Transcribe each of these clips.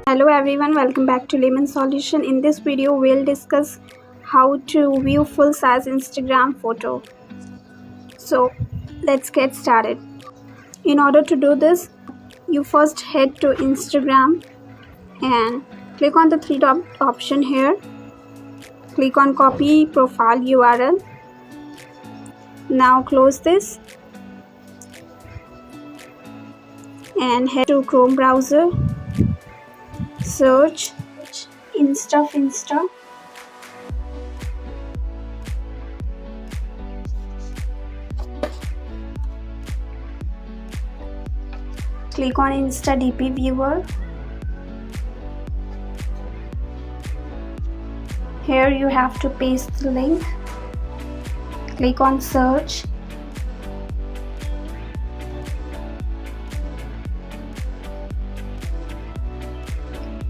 Hello everyone, welcome back to Lemon Solution. In this video, we'll discuss how to view full-size Instagram photo. So let's get started. In order to do this, you first head to Instagram and click on the three dot option here. Click on copy profile URL. Now close this and head to Chrome browser. Search Insta. Click on Insta DP viewer. Here you have to paste the link. Click on search.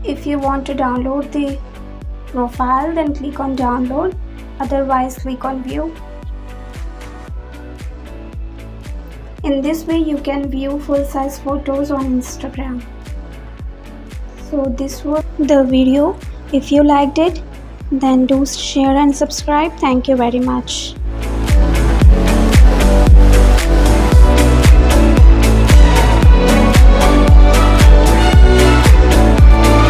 If you want to download the profile, then click on download. Otherwise, click on view. In this way, you can view full-size photos on Instagram. So this was the video. If you liked it, then do share and subscribe. Thank you very much.